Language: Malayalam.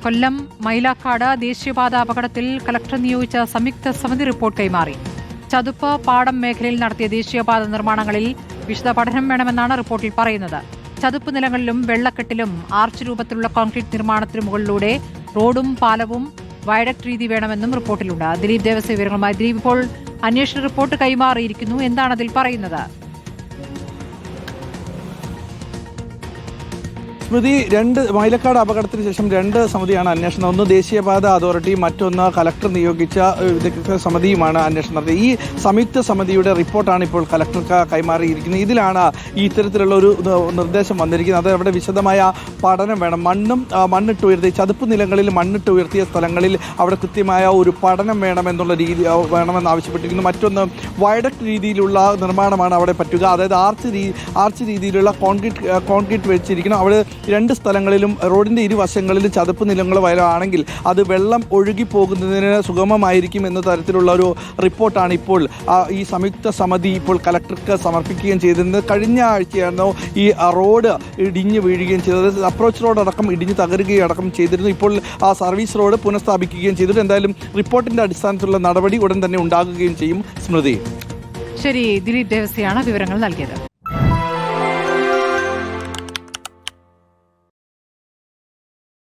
കൊല്ലം മൈലാക്കാട് ദേശീയപാത അപകടത്തിൽ കളക്ടർ നിയോഗിച്ച സംയുക്ത സമിതി റിപ്പോർട്ട് കൈമാറി. ചതുപ്പ് പാടം മേഖലയിൽ നടത്തിയ ദേശീയപാത നിർമ്മാണങ്ങളിൽ വിശദ പഠനം വേണമെന്നാണ് റിപ്പോർട്ടിൽ പറയുന്നത്. ചതുപ്പ് നിലങ്ങളിലും വെള്ളക്കെട്ടിലും ആർച്ച് രൂപത്തിലുള്ള കോൺക്രീറ്റ് നിർമ്മാണത്തിനു മുകളിലൂടെ റോഡും പാലവും വയഡക്ട് രീതി വേണമെന്നും റിപ്പോർട്ടിലുണ്ട്. ദിലീപ് ദേവസ്യ വിവരങ്ങളുമായി. ദിലീപ്, ഇപ്പോൾ അന്വേഷണ റിപ്പോർട്ട് കൈമാറിയിരിക്കുന്നു, എന്താണ് അതിൽ പറയുന്നത്? സ്മൃതി, മൈലക്കാട് അപകടത്തിന് ശേഷം രണ്ട് സമിതിയാണ് അന്വേഷണം. ഒന്ന് ദേശീയപാത അതോറിറ്റി, മറ്റൊന്ന് കലക്ടർ നിയോഗിച്ച വിദഗ്ധ സമിതിയുമാണ് അന്വേഷണം നടത്തിയത്. ഈ സംയുക്ത സമിതിയുടെ റിപ്പോർട്ടാണ് ഇപ്പോൾ കലക്ടർക്ക് കൈമാറിയിരിക്കുന്നത്. ഇതിലാണ് ഈ ഇത്തരത്തിലുള്ള ഒരു നിർദ്ദേശം വന്നിരിക്കുന്നത്. അത് അവിടെ വിശദമായ പഠനം വേണം. മണ്ണിട്ട് ഉയർത്തി ചതുപ്പ് നിലങ്ങളിൽ മണ്ണിട്ട് ഉയർത്തിയ സ്ഥലങ്ങളിൽ അവിടെ കൃത്യമായ ഒരു പഠനം വേണമെന്ന് ആവശ്യപ്പെട്ടിരിക്കുന്നു. മറ്റൊന്ന് വയഡക്ട് രീതിയിലുള്ള നിർമ്മാണമാണ് അവിടെ പറ്റുക. അതായത് ആർച്ച് രീതിയിലുള്ള കോൺക്രീറ്റ് വെച്ചിരിക്കണം. അവിടെ രണ്ട് സ്ഥലങ്ങളിലും റോഡിൻ്റെ ഇരുവശങ്ങളിലും ചതുപ്പ് നിലങ്ങൾ വയലാണെങ്കിൽ അത് വെള്ളം ഒഴുകി പോകുന്നതിന് സുഗമമായിരിക്കും എന്ന തരത്തിലുള്ള ഒരു റിപ്പോർട്ടാണ് ഇപ്പോൾ ഈ സംയുക്ത സമിതി ഇപ്പോൾ കലക്ടർക്ക് സമർപ്പിക്കുകയും ചെയ്തിരുന്നത്. കഴിഞ്ഞ ആഴ്ചയായിരുന്നു ഈ റോഡ് ഇടിഞ്ഞു വീഴുകയും ചെയ്തത്. അപ്രോച്ച് റോഡ് അടക്കം ഇടിഞ്ഞു തകരുകയും അടക്കം ചെയ്തിരുന്നു. ഇപ്പോൾ ആ സർവീസ് റോഡ് പുനഃസ്ഥാപിക്കുകയും ചെയ്തിട്ട് എന്തായാലും റിപ്പോർട്ടിൻ്റെ അടിസ്ഥാനത്തിലുള്ള നടപടി ഉടൻ തന്നെ ഉണ്ടാകുകയും ചെയ്യും. സ്മൃതി. ശരി, ദിലീപ് ദേവസ്യാണ് വിവരങ്ങൾ നൽകിയത്.